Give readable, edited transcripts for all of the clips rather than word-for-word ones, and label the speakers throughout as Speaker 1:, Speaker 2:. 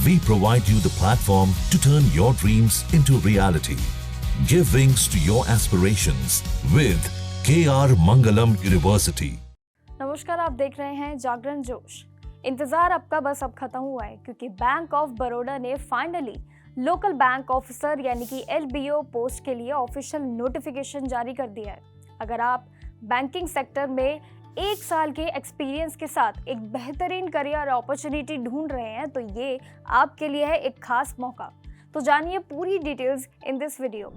Speaker 1: We provide you the platform to turn your dreams into reality. Give wings to your aspirations with KR Mangalam University.
Speaker 2: नमस्कार, आप देख रहे हैं जागरण जोश। इंतजार आपका बस अब खत्म हुआ है क्योंकि बैंक ऑफ बड़ौदा ने फाइनली लोकल बैंक ऑफिसर यानी कि LBO पोस्ट के लिए ऑफिशियल नोटिफिकेशन जारी कर दिया है। अगर आप बैंकिंग सेक्टर में 1 साल के एक्सपीरियंस के साथ एक बेहतरीन करियर अपॉर्चुनिटी ढूंढ रहे हैं तो ये आपके लिए है एक खास मौका। तो जानिए पूरी details in this video.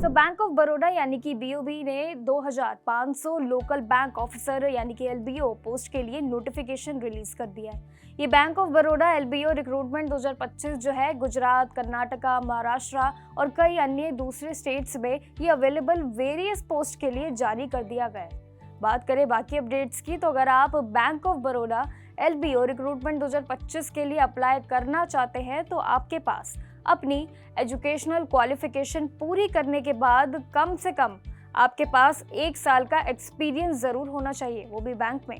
Speaker 2: Bank of Baroda यानी कि BOB ने 2500 लोकल बैंक ऑफिसर यानी कि LBO पोस्ट के लिए नोटिफिकेशन रिलीज कर दिया है। ये bank of Baroda LBO recruitment 2025 जो है गुजरात, कर्नाटका, महाराष्ट्र और कई अन्य दूसरे स्टेट्स में ये अवेलेबल वेरियस पोस्ट के लिए जारी कर दिया गया है। बात करें बाकी अपडेट्स की तो अगर आप bank of Baroda LBO recruitment 2025 के लिए अप्लाई करना चाहते हैं तो आपके पास अपनी एजुकेशनल क्वालिफिकेशन पूरी करने के बाद कम से कम आपके पास 1 साल का एक्सपीरियंस ज़रूर होना चाहिए, वो भी बैंक में।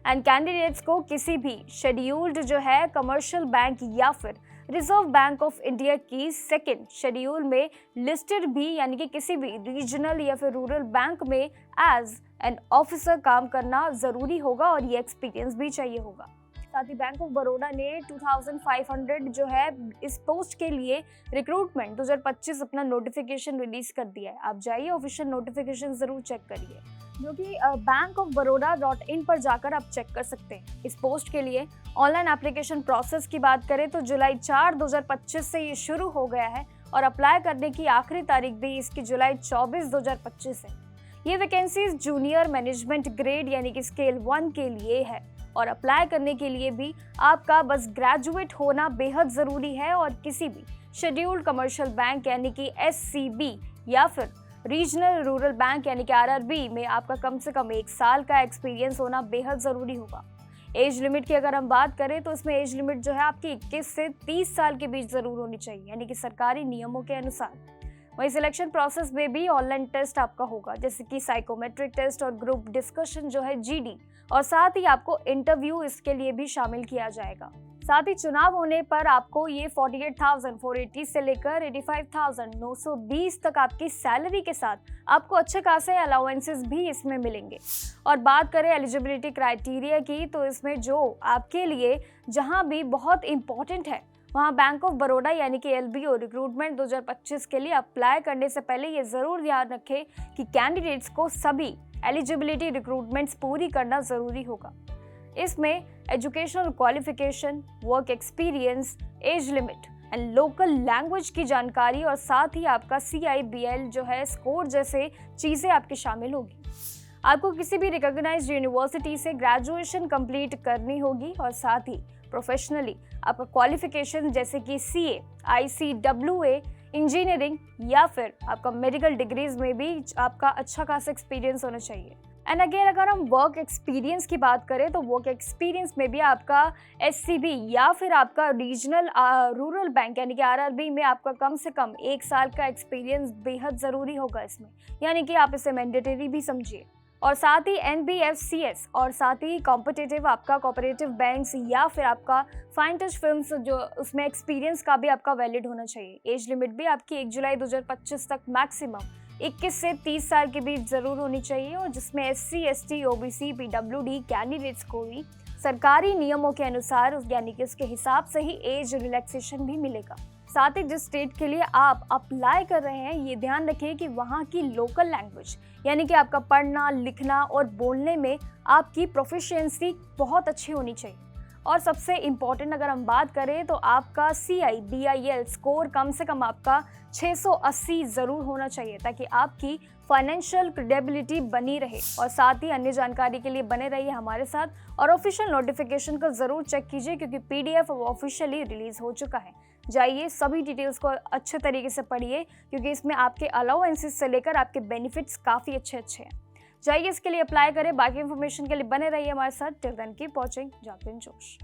Speaker 2: एंड कैंडिडेट्स को किसी भी शेड्यूल्ड जो है कमर्शियल बैंक या फिर रिजर्व बैंक ऑफ इंडिया की सेकेंड शेड्यूल में लिस्टेड भी यानी कि किसी भी रीजनल या फिर रूरल बैंक में एज एन ऑफिसर काम करना ज़रूरी होगा और ये एक्सपीरियंस भी चाहिए होगा। साथ ही बैंक ऑफ बड़ौदा ने 2500 जो है इस पोस्ट के लिए रिक्रूटमेंट 2025 अपना नोटिफिकेशन रिलीज कर दिया है। आप जाइए ऑफिशियल नोटिफिकेशन जरूर चेक करिए, जो कि bankofbaroda.in पर जाकर आप चेक कर सकते हैं। इस पोस्ट के लिए ऑनलाइन एप्लीकेशन प्रोसेस की बात करें तो जुलाई 4, 2025 से ये शुरू हो गया है और अप्लाई करने की आखिरी तारीख भी इसकी जुलाई 24, 2025 है। ये वैकेंसीज जूनियर मैनेजमेंट ग्रेड यानी कि स्केल 1 के लिए है और अप्लाई करने के लिए भी आपका बस ग्रेजुएट होना बेहद ज़रूरी है और किसी भी शेड्यूल्ड कमर्शियल बैंक यानी कि SCB या फिर रीजनल रूरल बैंक यानी कि RRB में आपका कम से कम 1 साल का एक्सपीरियंस होना बेहद ज़रूरी होगा। एज लिमिट की अगर हम बात करें तो इसमें एज लिमिट जो है आपकी 21 से 30 साल के बीच ज़रूर होनी चाहिए यानी कि सरकारी नियमों के अनुसार। वहीं सिलेक्शन प्रोसेस में भी ऑनलाइन टेस्ट आपका होगा जैसे कि साइकोमेट्रिक टेस्ट और ग्रुप डिस्कशन जो है GD, और साथ ही आपको इंटरव्यू इसके लिए भी शामिल किया जाएगा। साथ ही चुनाव होने पर आपको ये 48,480 से लेकर 85,920 तक आपकी सैलरी के साथ आपको अच्छे खासे अलाउंसेस भी इसमें मिलेंगे। और बात करें एलिजिबिलिटी क्राइटेरिया की तो इसमें जो आपके लिए जहां भी बहुत इंपॉर्टेंट है वहाँ बैंक ऑफ बड़ौदा यानी कि LBO रिक्रूटमेंट 2025 के लिए अप्लाई करने से पहले ये ज़रूर ध्यान रखें कि कैंडिडेट्स को सभी एलिजिबिलिटी रिक्रूटमेंट्स पूरी करना ज़रूरी होगा। इसमें educational qualification, work experience, age limit and local language की जानकारी और साथ ही आपका CIBL जो है स्कोर जैसे चीज़ें आपकी शामिल होगी। आपको किसी भी रिकॉग्नाइज्ड यूनिवर्सिटी से ग्रेजुएशन कंप्लीट करनी होगी और साथ ही प्रोफेशनली आपका क्वालिफिकेशन जैसे कि CA, ICWA, इंजीनियरिंग या फिर आपका मेडिकल डिग्रीज में भी आपका अच्छा खासा एक्सपीरियंस होना चाहिए। एंड अगेन अगर हम वर्क एक्सपीरियंस की बात करें तो वर्क एक्सपीरियंस में भी आपका SCB या फिर आपका रीजनल रूरल बैंक यानी कि RRB में आपका कम से कम 1 साल का एक्सपीरियंस बेहद ज़रूरी होगा इसमें, यानी कि आप इसे मैंडेटरी भी समझिए। और साथ ही NBFCS और साथ ही कॉम्पिटिटिव आपका कोऑपरेटिव बैंक्स या फिर आपका फाइन टच फिल्म्स जो उसमें एक्सपीरियंस का भी आपका वैलिड होना चाहिए। एज लिमिट भी आपकी 1 जुलाई 2025 तक मैक्सिमम 21 से 30 साल के बीच ज़रूर होनी चाहिए और जिसमें SC, ST, OBC, PWD candidates को भी सरकारी नियमों के अनुसार यानी कि उसके हिसाब से ही एज रिलैक्सेशन भी मिलेगा। साथ ही जिस स्टेट के लिए आप अप्लाई कर रहे हैं ये ध्यान रखिए कि वहाँ की लोकल लैंग्वेज यानी कि आपका पढ़ना, लिखना और बोलने में आपकी प्रोफिशिएंसी बहुत अच्छी होनी चाहिए। और सबसे इम्पॉर्टेंट अगर हम बात करें तो आपका CIBIL स्कोर कम से कम आपका 680 ज़रूर होना चाहिए ताकि आपकी फाइनेंशियल क्रेडिबिलिटी बनी रहे। और साथ ही अन्य जानकारी के लिए बने रहिए हमारे साथ और ऑफिशियल नोटिफिकेशन को ज़रूर चेक कीजिए क्योंकि PDF ऑफिशियली रिलीज़ हो चुका है। जाइए सभी डिटेल्स को अच्छे तरीके से पढ़िए क्योंकि इसमें आपके अलाउंसेस से लेकर आपके बेनिफिट्स काफ़ी अच्छे हैं। जाइए इसके लिए अप्लाई करें। बाकी इन्फॉर्मेशन के लिए बने रहिए हमारे साथ। टिल देन कीप वॉचिंग जागरण जोश।